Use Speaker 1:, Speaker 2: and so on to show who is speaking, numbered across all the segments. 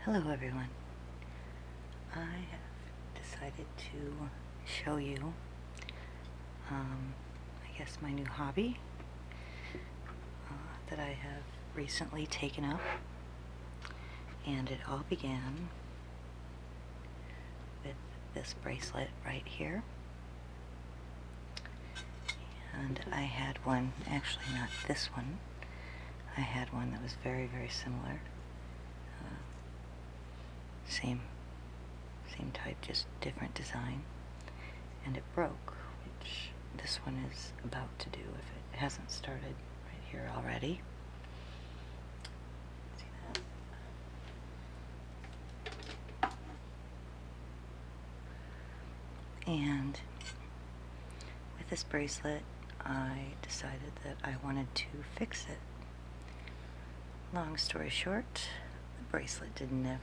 Speaker 1: Hello everyone. I have decided to show you, I guess my new hobby that I have recently taken up, and it all began with this bracelet right here. And I had one, actually not this one, I had one that was very, very similar. Same type, just different design, and it broke, which this one is about to do if it hasn't started right here already. See that? And with this bracelet, I decided that I wanted to fix it. Long story short, the bracelet did never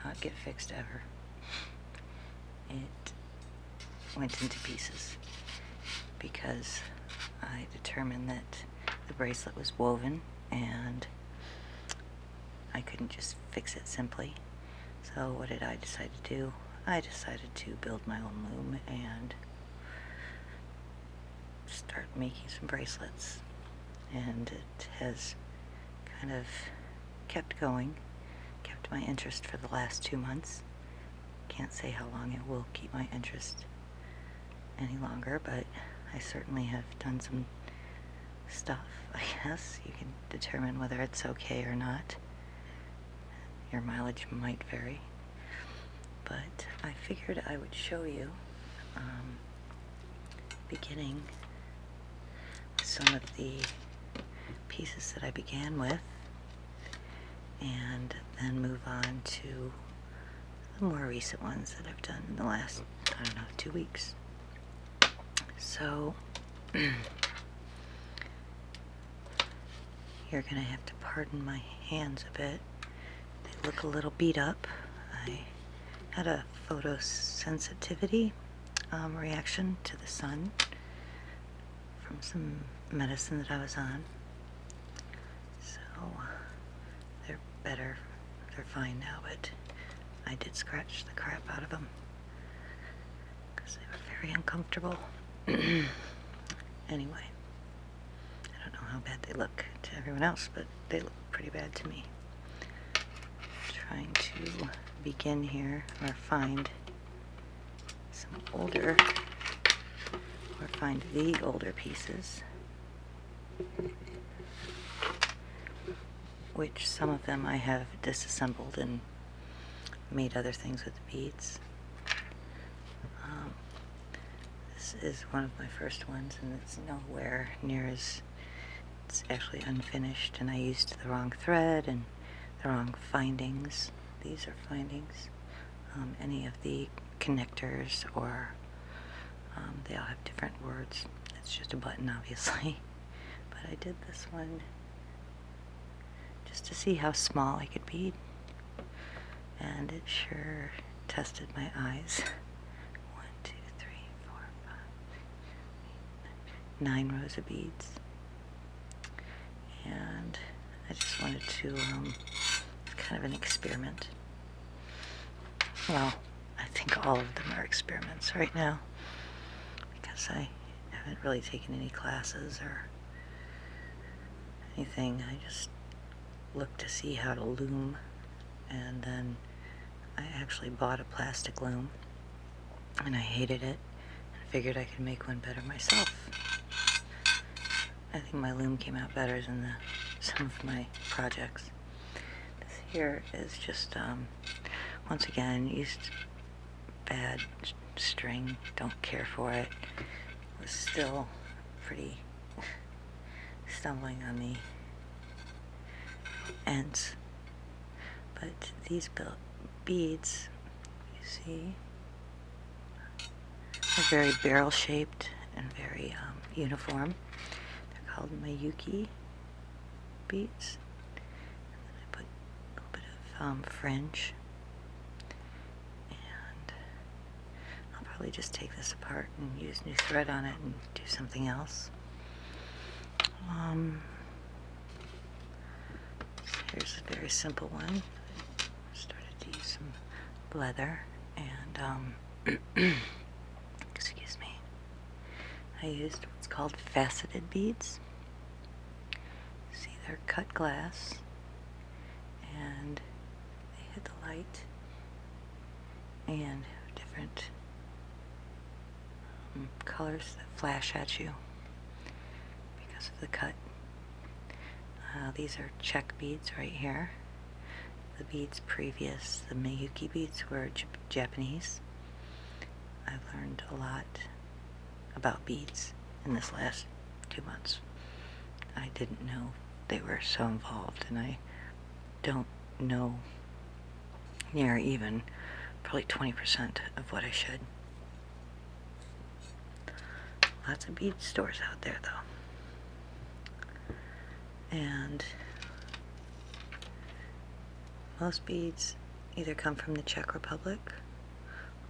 Speaker 1: not get fixed ever. It went into pieces because I determined that the bracelet was woven and I couldn't just fix it simply. So what did I decide to do? I decided to build my own loom and start making some bracelets. And it has kind of kept going, kept my interest for the last 2 months. Can't say how long it will keep my interest any longer, but I certainly have done some stuff, I guess. You can determine whether it's okay or not. Your mileage might vary. But I figured I would show you, beginning with some of the pieces that I began with, and then move on to the more recent ones that I've done in the last, 2 weeks. So you're gonna have to pardon my hands a bit. They look a little beat up. I had a photosensitivity reaction to the sun from some medicine that I was on. So they're better. They're fine now, but I did scratch the crap out of them because they were very uncomfortable. Anyway, I don't know how bad they look to everyone else, but they look pretty bad to me. Trying to begin here, or find some older, or find the older pieces, which some of them I have disassembled and made other things with the beads. This is one of my first ones, and it's nowhere near as, it's actually unfinished, and I used the wrong thread and the wrong findings. These are findings. Any of the connectors, or they all have different words. It's just a button, obviously. But I did this one just to see how small I could bead, and it sure tested my eyes. 1, 2, 3, 4, 5, 6, 7, 8, 9 rows of beads. And I just wanted to, kind of an experiment. Well, I think all of them are experiments right now, because I haven't really taken any classes or anything. I just looked to see how to loom, and then I actually bought a plastic loom, and I hated it, and figured I could make one better myself. I think my loom came out better than some of my projects. This here is just, once again, used bad string, don't care for it. Was still pretty stumbling on the ends. But these beads, you see, are very barrel shaped and very uniform. They're called Miyuki beads. And then I put a little bit of fringe. And I'll probably just take this apart and use new thread on it and do something else. Here's a very simple one. I started some leather, and excuse me, I used what's called faceted beads. See, they're cut glass, and they hit the light and have different colors that flash at you because of the cut. These are check beads right here. The beads previous, the Miyuki beads, were Japanese. I've learned a lot about beads in this last 2 months. I didn't know they were so involved, and I don't know near even probably 20% of what I should. Lots of bead stores out there, though. And most beads either come from the Czech Republic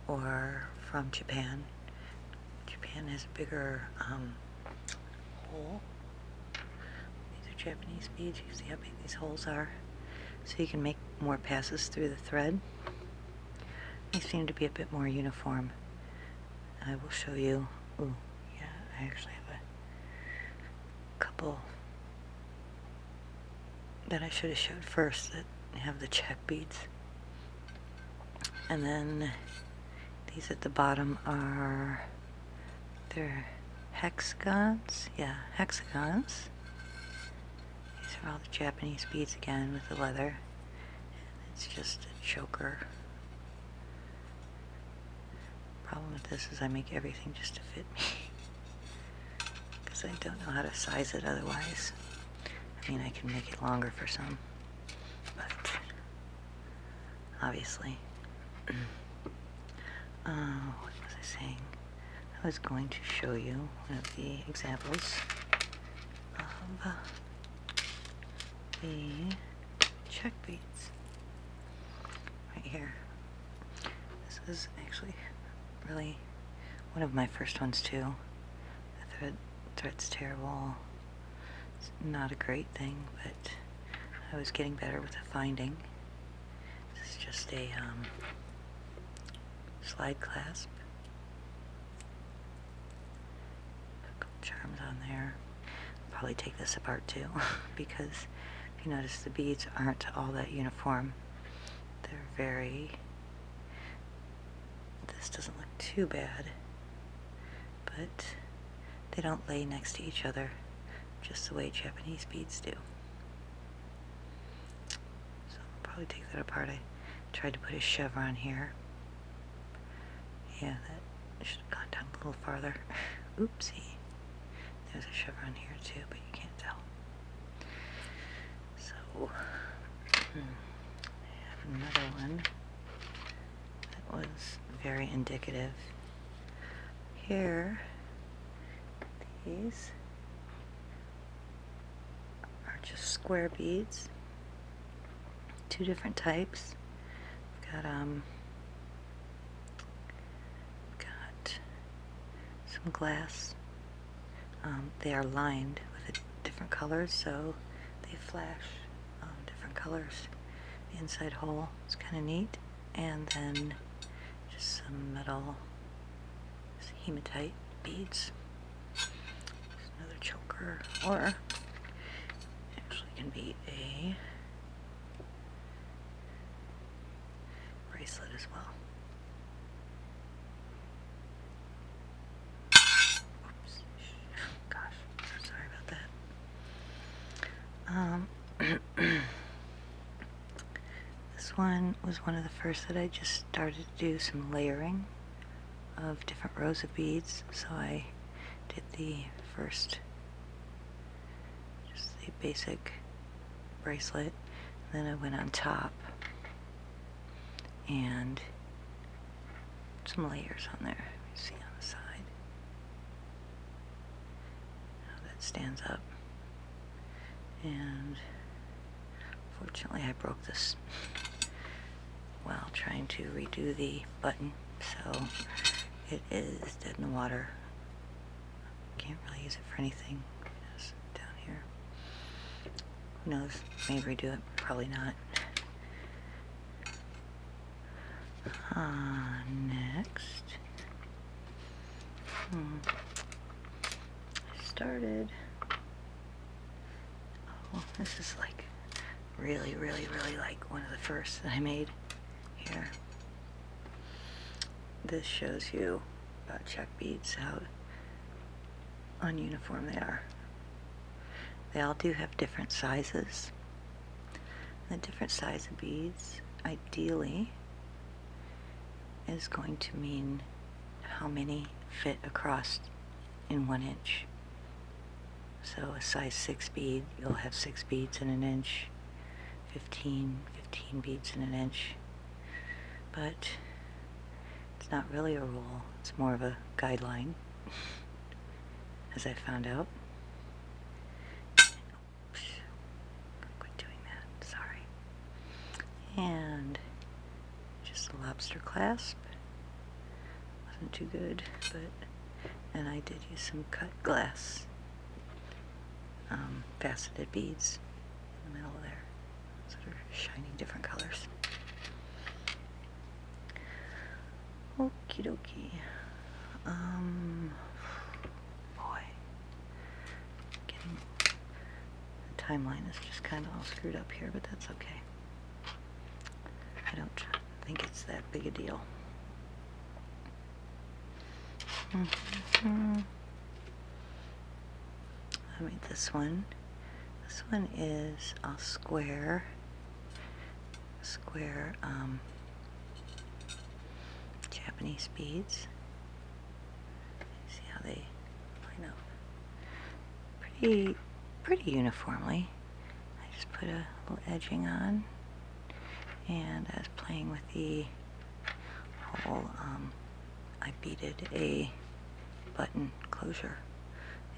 Speaker 1: or from Japan. Japan has a bigger hole. These are Japanese beads. You see how big these holes are? So you can make more passes through the thread. They seem to be a bit more uniform. I will show you. Ooh, yeah, I actually have a couple that I should have showed first that have the check beads. And then these at the bottom are, they're hexagons. Yeah, hexagons. These are all the Japanese beads again with the leather. It's just a choker. Problem with this is I make everything just to fit me because I don't know how to size it otherwise. I mean, I can make it longer for some, but obviously. What was I saying? I was going to show you one of the examples of the check beads right here. This is actually really one of my first ones too. The thread's terrible. It's not a great thing, but I was getting better with the finding. This is just a slide clasp. A couple charms on there. I'll probably take this apart too because if you notice the beads aren't all that uniform. They're very, this doesn't look too bad, but they don't lay next to each other just the way Japanese beads do. So I'll probably take that apart. I tried to put a chevron here. Yeah, that should have gone down a little farther. Oopsie. There's a chevron here too, but you can't tell. So, I have another one that was very indicative. Here, these are just square beads, 2 different types. We've got some glass. They are lined with different colors, so they flash different colors. The inside hole is kind of neat, and then just some metal hematite beads. There's another choker, or actually can be a bracelet as well. Oops. Gosh, so sorry about that. This one was one of the first that I just started to do some layering of different rows of beads. So I did the first, just the basic bracelet, and then I went on top and some layers on there. You see on the side how that stands up. And fortunately I broke this while trying to redo the button, so it is dead in the water. Can't really use it for anything. It's down here. Who knows? Maybe redo it. Probably not. Next, I started, oh, this is like really like one of the first that I made here. This shows you about check beads, how ununiform they are. They all do have different sizes. The different size of beads, ideally, is going to mean how many fit across in 1 inch. So a size 6 bead, you'll have 6 beads in an inch, 15 beads in an inch. But it's not really a rule, it's more of a guideline, as I found out. Oops. Quit doing that, sorry. And just a lobster clasp. Wasn't too good, and I did use some cut glass faceted beads in the middle there, sort of shining different colors. Okie dokie. Boy, getting the timeline is just kind of all screwed up here, but that's okay. I don't think it's that big a deal. I made this one. This one is a square Japanese beads. See how they line up pretty uniformly. I just put a little edging on, and I was playing with the whole I beaded a button closure.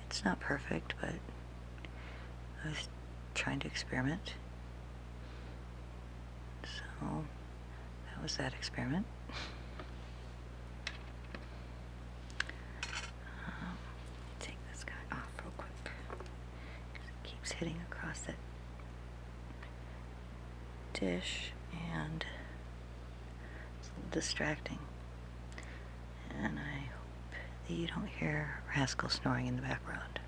Speaker 1: It's not perfect, but I was trying to experiment. So that was that experiment. Take this guy off real quick, because it keeps hitting across that dish, and it's a little distracting. And I hope that you don't hear Rascal snoring in the background,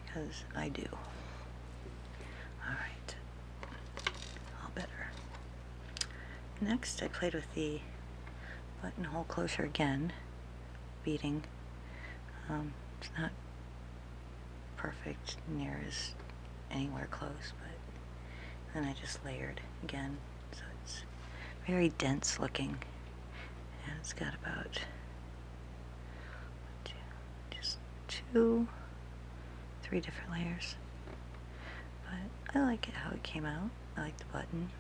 Speaker 1: because I do. Alright, all better. Next, I played with the buttonhole closure again, beading. It's not perfect, near as anywhere close, but then I just layered again, so it's very dense looking, and it's got about just 2, 3 different layers. But I like it how it came out. I like the button,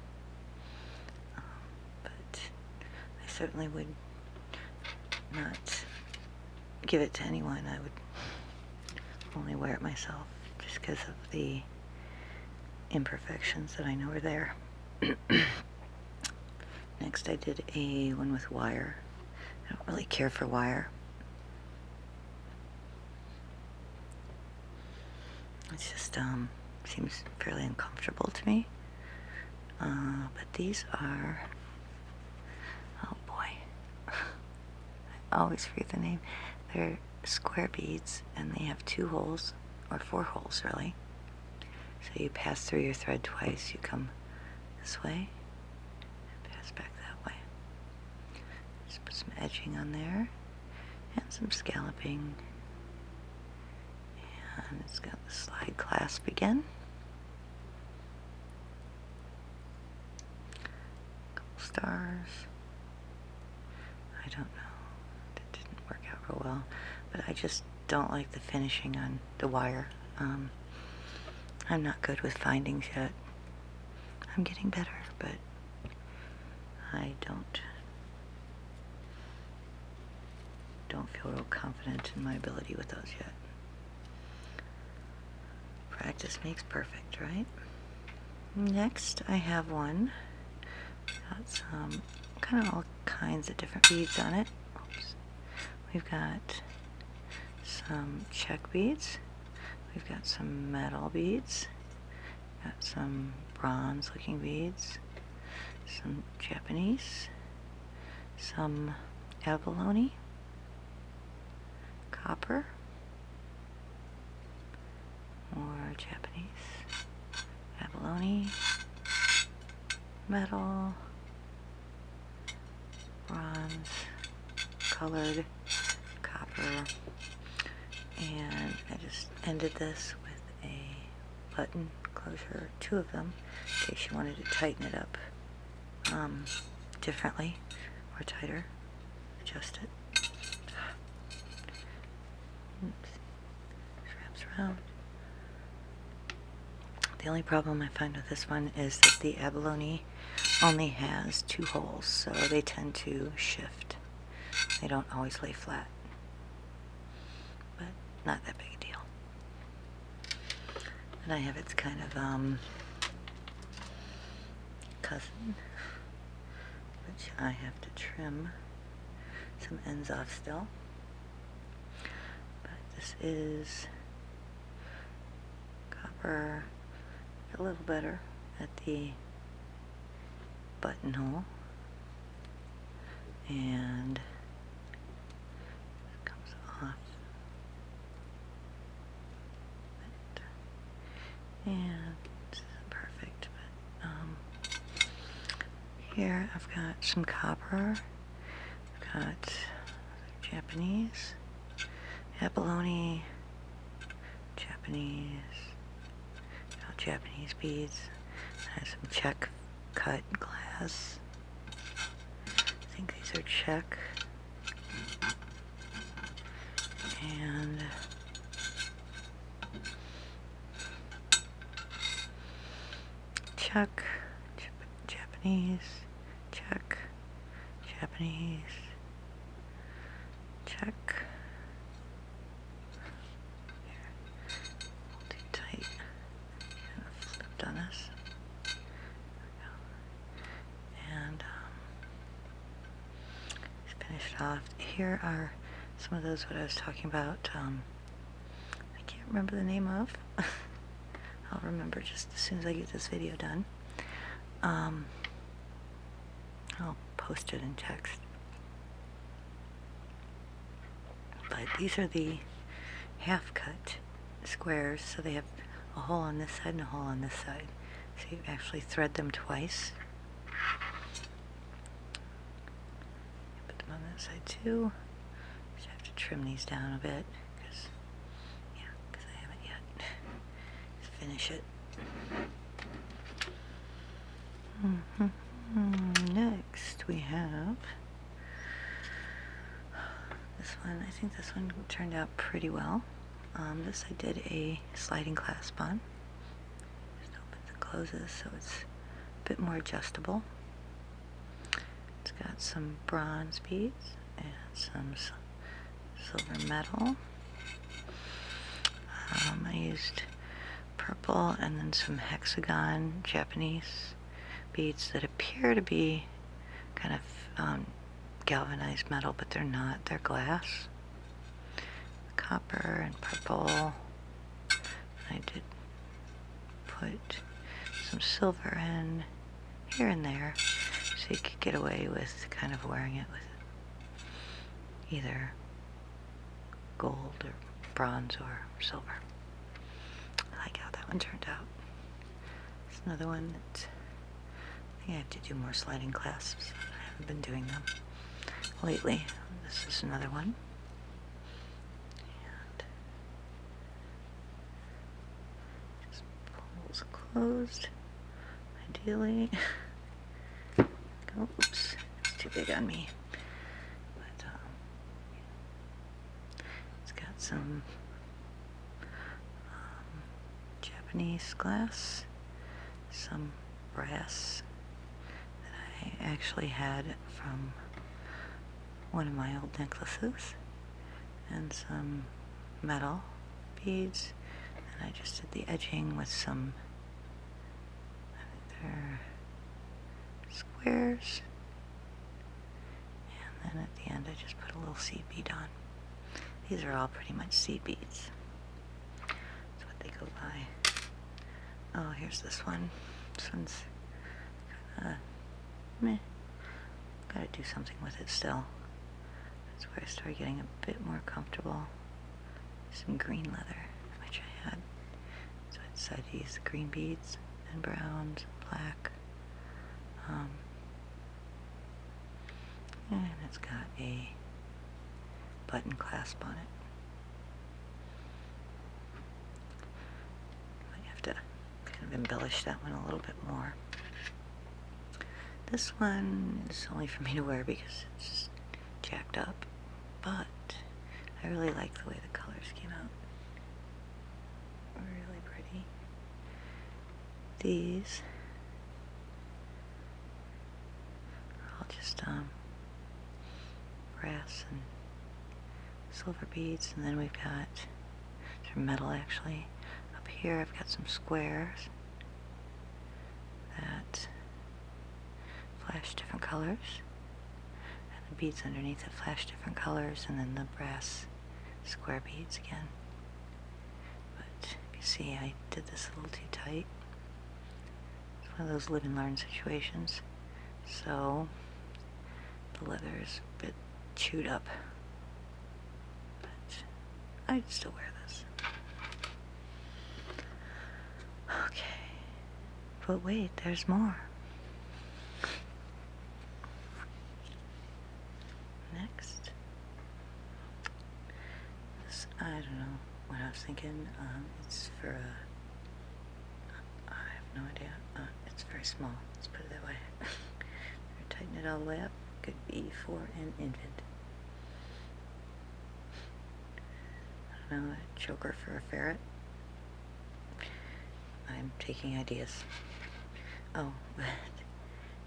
Speaker 1: but I certainly would not give it to anyone. I would only wear it myself, just because of the imperfections that I know are there. Next, I did a one with wire. I don't really care for wire. It's just seems fairly uncomfortable to me. But these are, oh boy, I always forget the name. They're square beads, and they have 2 holes, or 4 holes really. So you pass through your thread twice. You come this way and pass back that way. Just put some edging on there and some scalloping. And it's got the slide clasp again. Couple stars. I don't know. That didn't work out real well. But I just don't like the finishing on the wire. I'm not good with findings yet. I'm getting better, but I don't feel real confident in my ability with those yet. Practice makes perfect, right? Next, I have one. Got some kind of all kinds of different beads on it. Oops. We've got some check beads. We've got some metal beads. Got some bronze looking beads. Some Japanese. some abalone, copper, more Japanese, abalone, metal, bronze, colored, copper, and I just ended this with a button closure, 2 of them, in case you wanted to tighten it up differently or tighter, adjust it. Oops. Wraps around. The only problem I find with this one is that the abalone only has 2 holes, so they tend to shift. They don't always lay flat, but not that big a deal. And I have its kind of cousin, which I have to trim some ends off still. But this is copper, a little better at the buttonhole, and it comes off. And this isn't perfect, but here I've got some copper, I've got Japanese, abalone, Japanese, Japanese beads. I have some Czech cut glass. I think these are Czech. And Czech, Japanese, Czech, Japanese, Czech. Hold too tight. Kind of flipped on us. And finished off. Here are some of those what I was talking about. I can't remember the name of. I'll remember just as soon as I get this video done. I'll post it in text. But these are the half-cut squares, so they have a hole on this side and a hole on this side. So you actually thread them twice. Put them on that side too. Just have to trim these down a bit, because I haven't yet. Just finish it. Next we have this one. I think this one turned out pretty well. This I did a sliding clasp on. Just opens and closes, so it's a bit more adjustable. It's got some bronze beads and some silver metal. I used purple and then some hexagon Japanese beads that appear to be kind of galvanized metal, but they're not. They're glass. Copper and purple. I did put some silver in here and there, so you could get away with kind of wearing it with either gold or bronze or silver. I like how that one turned out. It's another one that I think I have to do more sliding clasps. I haven't been doing them lately. This is another one. And just pulls closed, ideally. Oops, it's too big on me. But it's got some Japanese glass, some brass that I actually had from one of my old necklaces, and some metal beads, and I just did the edging with some, I think they're squares, and then at the end I just put a little seed bead on. These are all pretty much seed beads. That's what they go by. Oh, here's this one. This one's kinda meh. Got gotta do something with it still. That's where I started getting a bit more comfortable. Some green leather, which I had. So I decided to use the green beads and browns, black. And it's got a button clasp on it. Might have to kind of embellish that one a little bit more. This one is only for me to wear because it's just jacked up, but I really like the way the colors came out. Really pretty. These are all just brass and silver beads, and then we've got some metal actually. Up here I've got some squares that flash different colors, and the beads underneath it flash different colors, and then the brass square beads again. But you see, I did this a little too tight. It's one of those live and learn situations. So the leather is a bit chewed up, but I'd still wear this. Okay, but wait, there's more. Next, this, I don't know what I was thinking. It's for I have no idea. It's very small. Let's put it that way. Tighten it all the way up. Could be for an infant. I don't know, a choker for a ferret. I'm taking ideas. Oh, but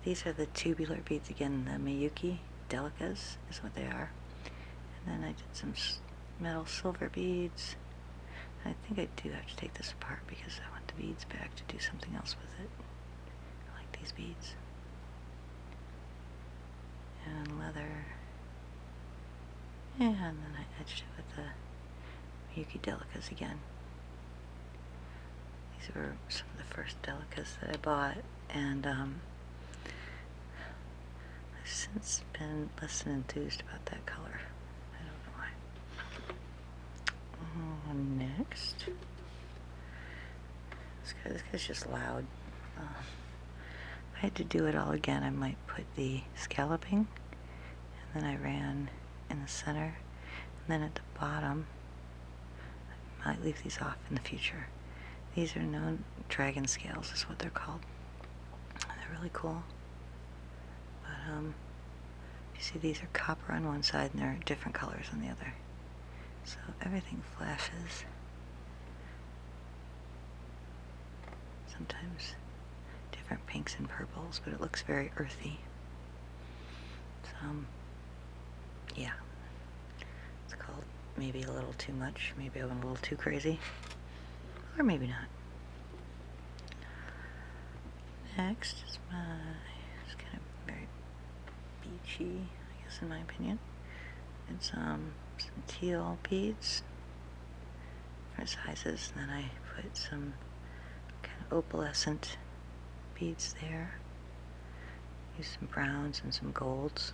Speaker 1: these are the tubular beads again, the Miyuki Delicas is what they are. And then I did some metal silver beads. I think I do have to take this apart because I want the beads back to do something else with it. I like these beads. And leather. And then I edged it with the Miyuki Delicas again. These were some of the first Delicas that I bought, and I've since been less than enthused about that color. I don't know why. Next. This guy's just loud. If I had to do it all again, I might put the scalloping, and then I ran in the center, and then at the bottom, I might leave these off in the future. These are known dragon scales, is what they're called. They're really cool. But you see, these are copper on one side, and they're different colors on the other. So everything flashes. Sometimes different pinks and purples, but it looks very earthy. So, yeah. It's called maybe a little too much. Maybe I went a little too crazy. Or maybe not. Next is it's kind of very beachy, I guess, in my opinion. It's some teal beads, different sizes, and then I put some kind of opalescent beads there. Use some browns and some golds.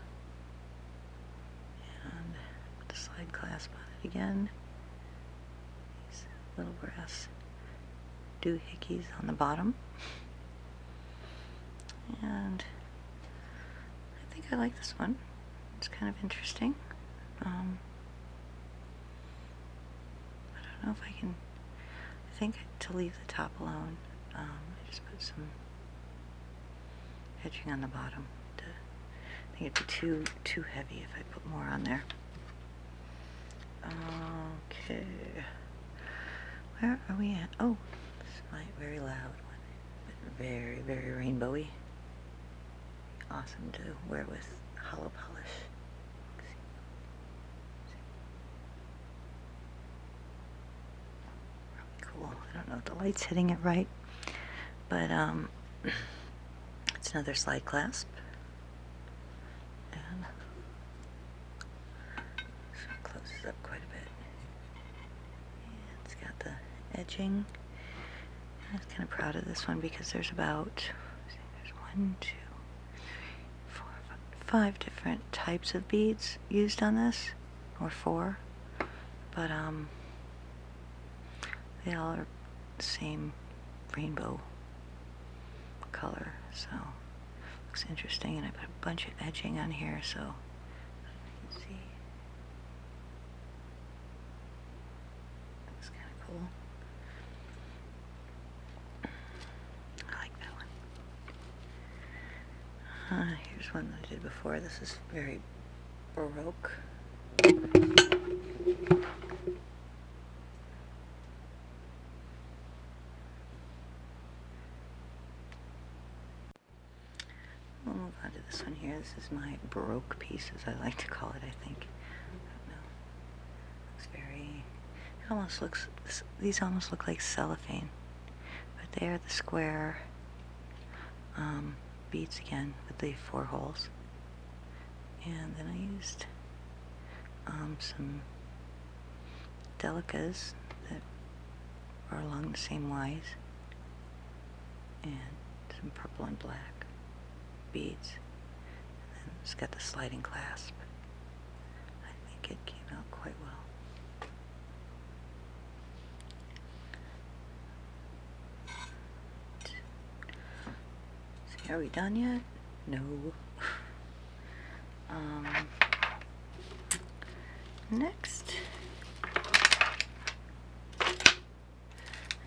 Speaker 1: And put the slide clasp on it again. These little brass doohickeys on the bottom. And I think I like this one. It's kind of interesting. I don't know if I can. I think to leave the top alone, I just put some edging on the bottom. I think it'd be too heavy if I put more on there. Okay. Where are we at? Oh, this is my very loud one. But very, very rainbowy. Awesome to wear with hollow polish. Really cool. I don't know if the light's hitting it right, but it's another slide clasp. And so it closes up quite a bit. And it's got the edging. I was kind of proud of this one because there's about, there's 1, 2, 3, 4, 5 different types of beads used on this, or 4, but they all are the same rainbow color, so looks interesting. And I put a bunch of edging on here so you can see. Looks kind of cool. I like that one. Here's one that I did before. This is very Baroque. We'll move on to this one here. This is my Baroque piece, as I like to call it, I think. I don't know. Looks very... It almost looks... These almost look like cellophane. But they are the square beads again with the 4 holes. And then I used some delicas that are along the same lines. And some purple and black beads, and then it's got the sliding clasp. I think it came out quite well. See, are we done yet? No. Next,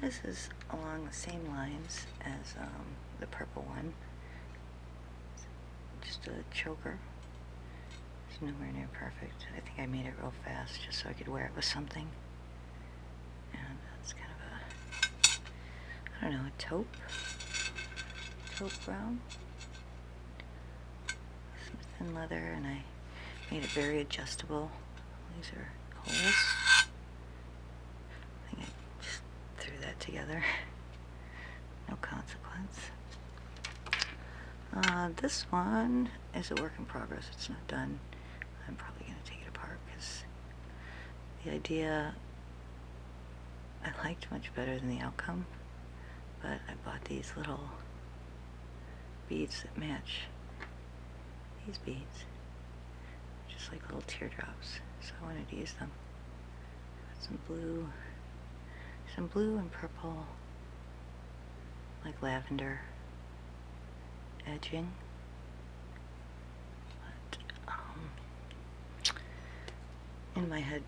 Speaker 1: this is along the same lines as the purple one. Just a choker. It's nowhere near perfect. I think I made it real fast just so I could wear it with something. And that's kind of a, I don't know, a taupe brown. Some thin leather, and I made it very adjustable. These are holes. I think I just threw that together. No consequence. This one is a work in progress. It's not done. I'm probably going to take it apart because the idea I liked much better than the outcome, but I bought these little beads that match these beads, just like little teardrops, so I wanted to use them. Got some blue and purple, like lavender edging, but in my head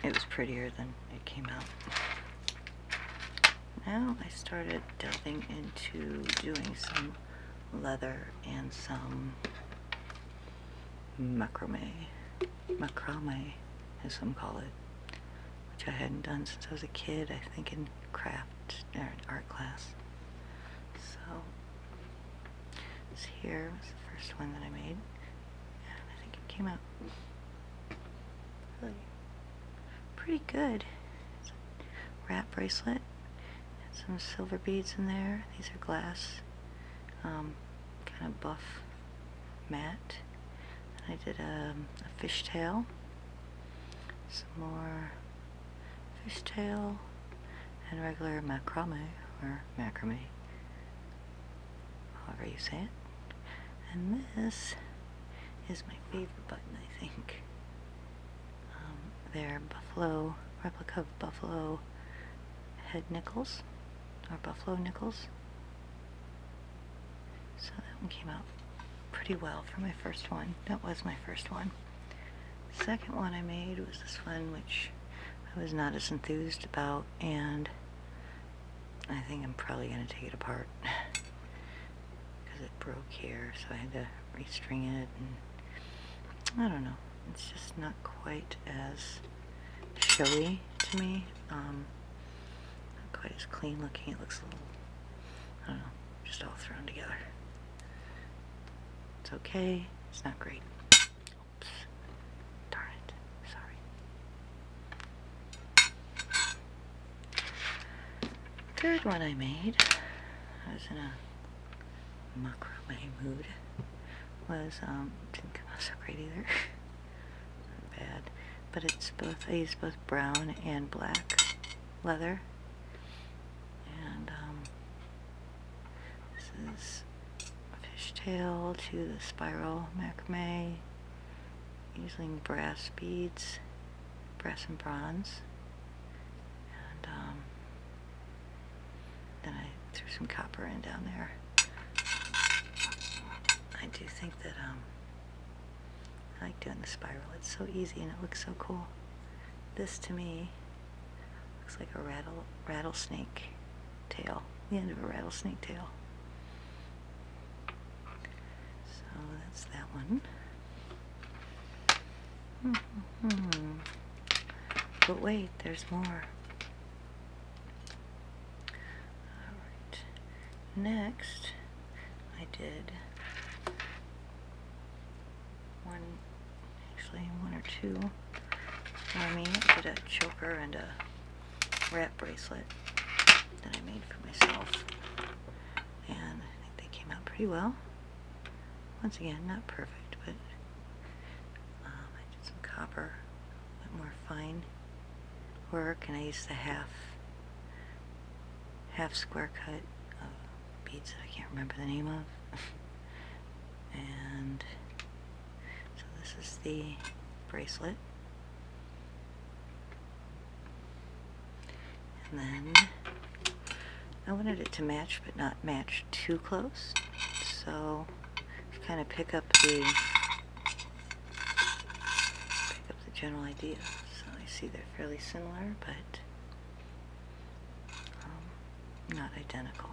Speaker 1: it was prettier than it came out. Now I started delving into doing some leather and some macrame, as some call it, which I hadn't done since I was a kid, I think in craft or in art class. So this here was the first one that I made, and I think it came out really pretty good. It's a wrap bracelet and some silver beads in there. These are glass, kind of buff matte. And I did a fishtail, some more fishtail, and regular macrame, or macrame, however you say it. And this is my favorite button, I think. They're replica of buffalo head nickels, or buffalo nickels. So that one came out pretty well for my first one. That was my first one. The second one I made was this one, which I was not as enthused about, and I think I'm probably going to take it apart because it broke here, so I had to restring it, and I don't know, it's just not quite as showy to me, not quite as clean looking. It looks a little, I don't know, just all thrown together. It's okay, it's not great. Oops, darn it, sorry. Third one I made, I was in a macrame mood, was, didn't come out so great either. Not bad, but it's both, I used both brown and black leather, and this is a tail to the spiral macrame using brass beads, brass and bronze, and then I threw some copper in down there. I do think that I like doing the spiral. It's so easy and it looks so cool. This to me looks like a rattlesnake tail, the end of a rattlesnake tail. So that's that one. But wait, there's more. Alright. Next, I did one or two for me. I did a choker and a wrap bracelet that I made for myself. And I think they came out pretty well. Once again, not perfect, but I did some copper, a bit more fine work, and I used the half square cut of beads that I can't remember the name of. And so this is the bracelet. And then I wanted it to match, but not match too close. So to kind of pick up the general idea. So I see they're fairly similar, but not identical.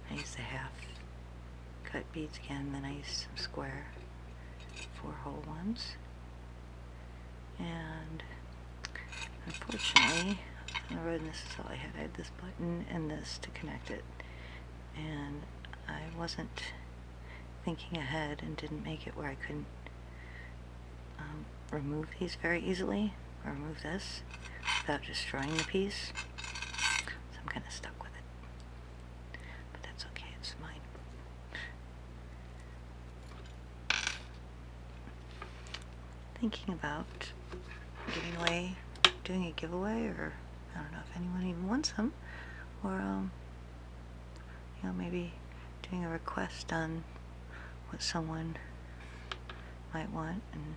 Speaker 1: I used the half cut beads again, then I used some square 4-hole ones. And unfortunately, and this is all I had this button and this to connect it. And I wasn't thinking ahead and didn't make it where I couldn't remove these very easily, or remove this without destroying the piece. So I'm kind of stuck with it. But that's okay, it's mine. Thinking about doing a giveaway, or I don't know if anyone even wants them, or maybe doing a request on what someone might want and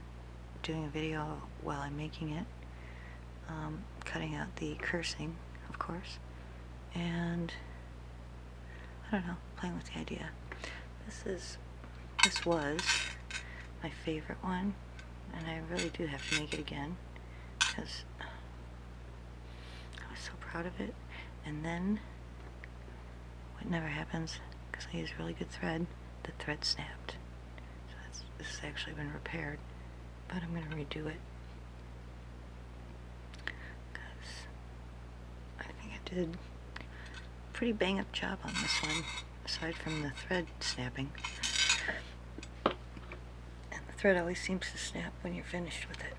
Speaker 1: doing a video while I'm making it, cutting out the cursing, of course, and I don't know, playing with the idea. This was my favorite one, and I really do have to make it again because I was so proud of it. And then what never happens, because I use really good thread, the thread snapped. So this has actually been repaired, but I'm going to redo it because I think I did a pretty bang up job on this one, aside from the thread snapping. And the thread always seems to snap when you're finished with it.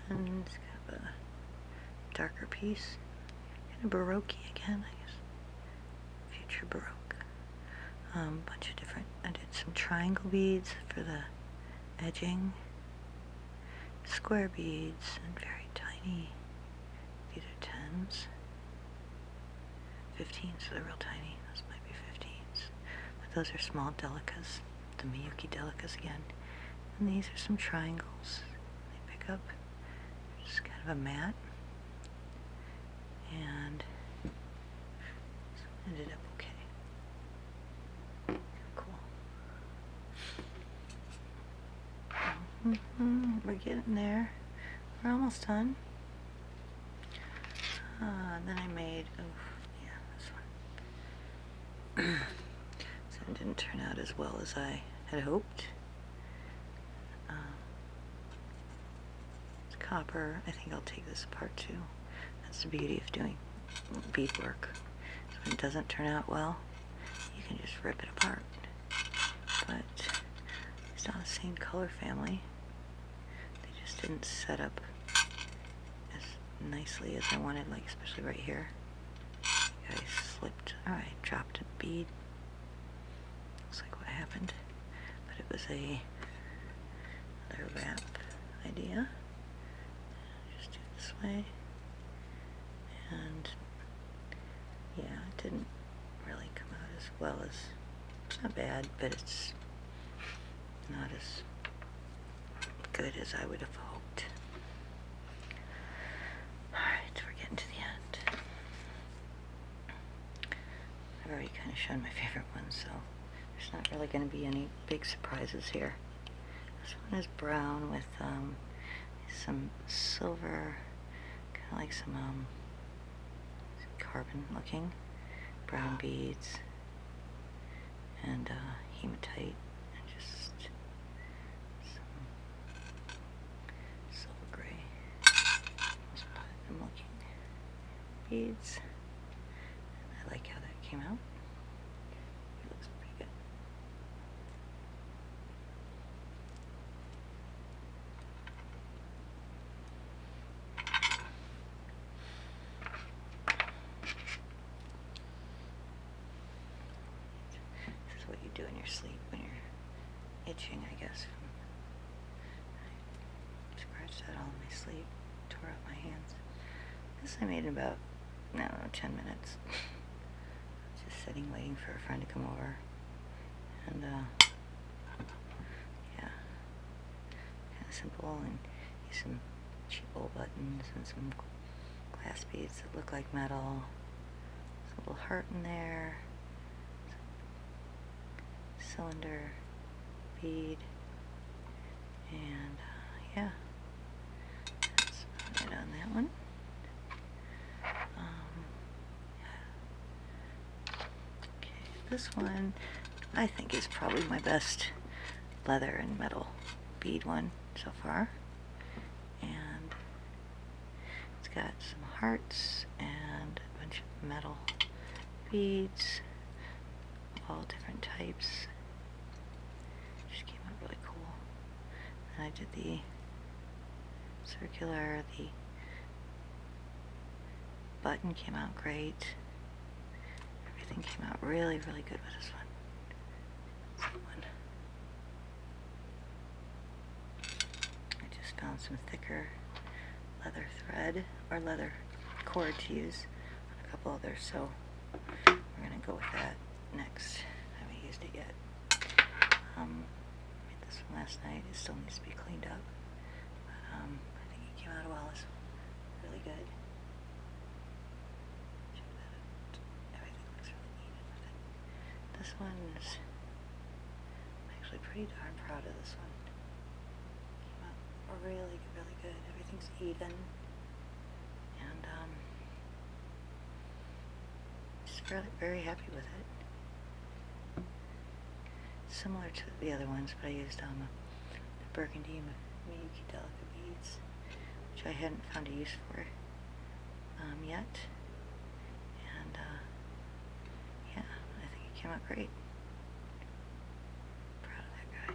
Speaker 1: And it's kind of a darker piece, kind of Baroque again, I guess. Future Baroque. Bunch of different, I did some triangle beads for the edging, square beads, and very tiny, these are 10s, 15s, so they're real tiny, those might be 15s, but those are small delicas, the Miyuki delicas again, and these are some triangles they pick up, just kind of a mat, and so it ended up okay. We're getting there. We're almost done. Then I made, this one. So it didn't turn out as well as I had hoped. It's copper. I think I'll take this apart too. That's the beauty of doing beadwork. So when it doesn't turn out well, you can just rip it apart. But it's not the same color family. They just didn't set up as nicely as I wanted, like especially right here. I slipped, I dropped a bead. Looks like what happened. But it was another wrap idea. Just do it this way. And yeah, it didn't really come out as well as, it's not bad, but it's not as good as I would have hoped. Alright, we're getting to the end. I've already kind of shown my favorite ones, so there's not really going to be any big surprises here. This one is brown with some silver, kind of like some carbon looking brown beads and hematite and just some silver gray, almost platinum looking beads. I like how that came out. It looks pretty good. This is what you do in your sleep when you're itching, I guess. I scratched that all in my sleep, tore up my hands. This I made in about, I don't know, 10 minutes. Just sitting waiting for a friend to come over. And yeah, kind of simple, and use some cheap old buttons and some glass beads that look like metal. There's a little heart in there. Cylinder bead, and yeah, that's about it on that one. Okay, this one I think is probably my best leather and metal bead one so far, and it's got some hearts and a bunch of metal beads, all different types. Just came out really cool. And I did the circular, the button came out great. Everything came out really, really good with this one. That's the one. I just found some thicker leather thread or leather cord to use on a couple others, so we're going to go with that next. I haven't used it yet. I made this one last night. It still needs to be cleaned up. But I think it came out well. It's really good. Check that out. Everything looks really neat with it. This one is, I'm actually pretty darn proud of this one. Came out really, really good. Everything's even. And just really very happy with it. Similar to the other ones, but I used the burgundy Miyuki Delica beads, which I hadn't found a use for yet. And yeah, I think it came out great. Proud of that guy.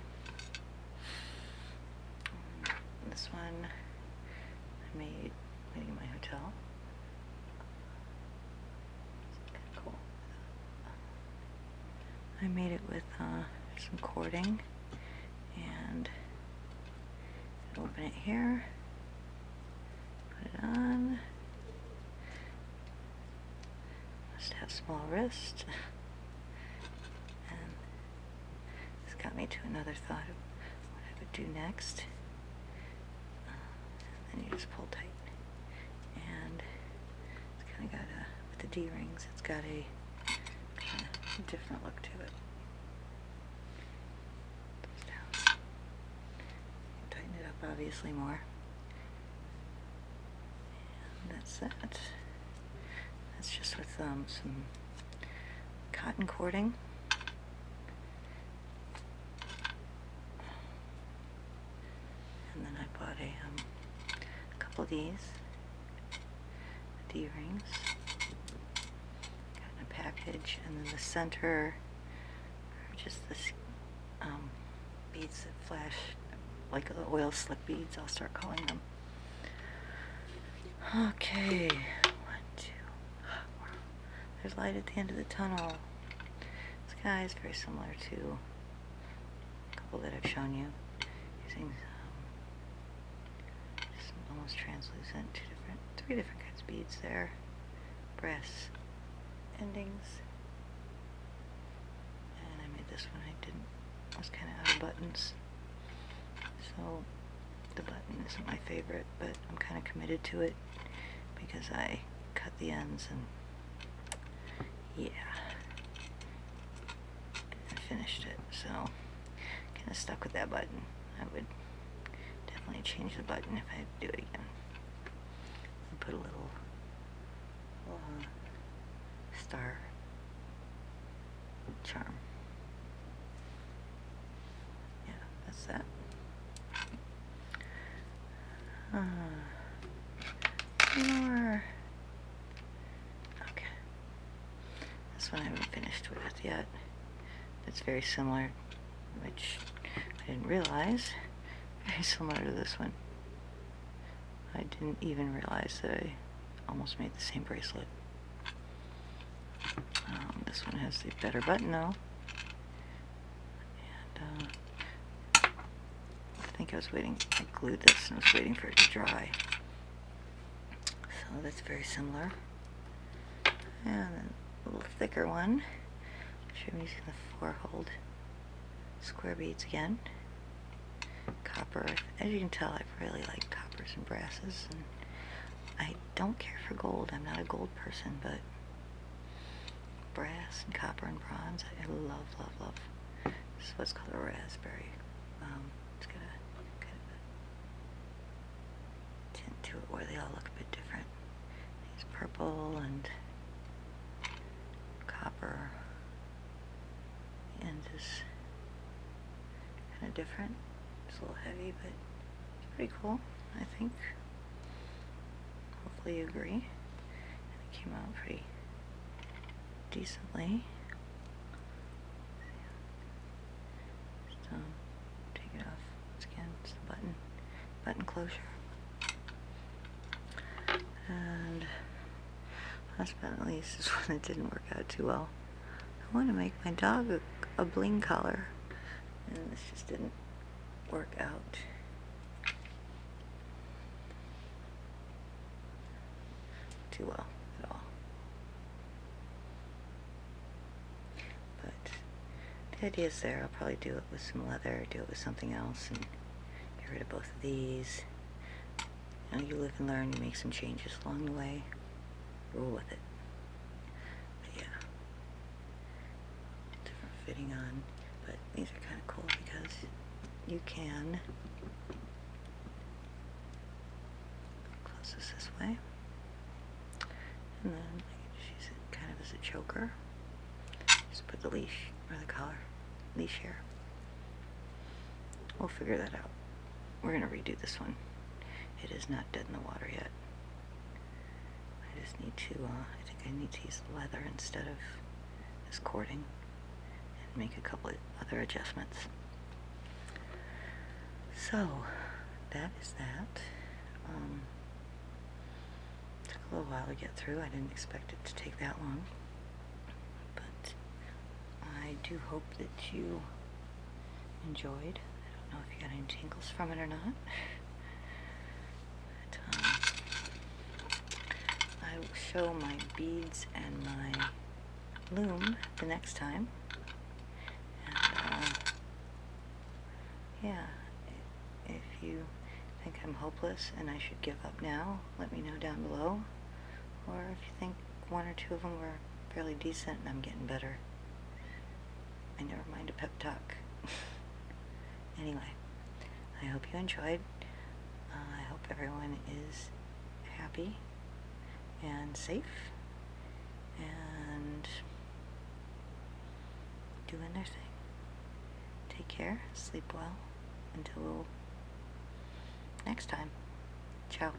Speaker 1: This one I made waiting in my hotel. It's kind of cool. I made it with some cording, and open it here, put it on. Must have small wrist. And this got me to another thought of what I would do next. And then you just pull tight, and it's kind of got a, with the D-rings, it's got a kind of different look to it. Tighten it up obviously more. And that's that. That's just with some cotton cording. And then I bought a couple of these D-rings. Got in a package, and then the center are just this beads that flash like the oil slick beads, I'll start calling them. Okay, 1, 2, there's light at the end of the tunnel. This guy is very similar to a couple that I've shown you, using just almost translucent, three different kinds of beads there, brass endings, this one. I was kind of out of buttons. So the button isn't my favorite, but I'm kind of committed to it because I cut the ends and yeah, and finished it. So kind of stuck with that button. I would definitely change the button if I had to do it again. And put a little star charm. Yeah, that's that. More. Okay. This one I haven't finished with yet. It's very similar, which I didn't realize. Very similar to this one. I didn't even realize that I almost made the same bracelet. This one has the better button though. And I think I glued this and I was waiting for it to dry. So that's very similar. And then a little thicker one, which I'm using the 4-hold square beads again. Copper. As you can tell, I really like coppers and brasses. And I don't care for gold. I'm not a gold person, but brass and copper and bronze, I love, love, love. This is what's called a raspberry. It's got a kind of a tint to it where they all look a bit different. It's purple and copper. The end is kind of different. It's a little heavy, but it's pretty cool, I think. Hopefully you agree. And it came out pretty decently. Just take it off once again. It's the button closure. And last but not least is one that didn't work out too well. I want to make my dog a bling collar, and this just didn't work out. Too well at all. But the idea is there. I'll probably do it with some leather, do it with something else, and get rid of both of these. You know, you live and learn, you make some changes along the way. Roll with it. But yeah. Different fitting on. But these are kind of cool because you can close this way. And then I can just use it kind of as a choker. Just put the leash or the collar leash here. We'll figure that out. We're going to redo this one. It is not dead in the water yet. I just need to, I think I need to use the leather instead of this cording and make a couple of other adjustments. So, that is that. Took a little while to get through. I didn't expect it to take that long. But I do hope that you enjoyed. I don't know if you got any tingles from it or not. But, I will show my beads and my loom the next time. And, yeah, if you think I'm hopeless and I should give up now, let me know down below. Or if you think one or two of them were fairly decent and I'm getting better, I never mind a pep talk. Anyway, I hope you enjoyed. I hope everyone is happy and safe and doing their thing. Take care, sleep well, until next time. Ciao.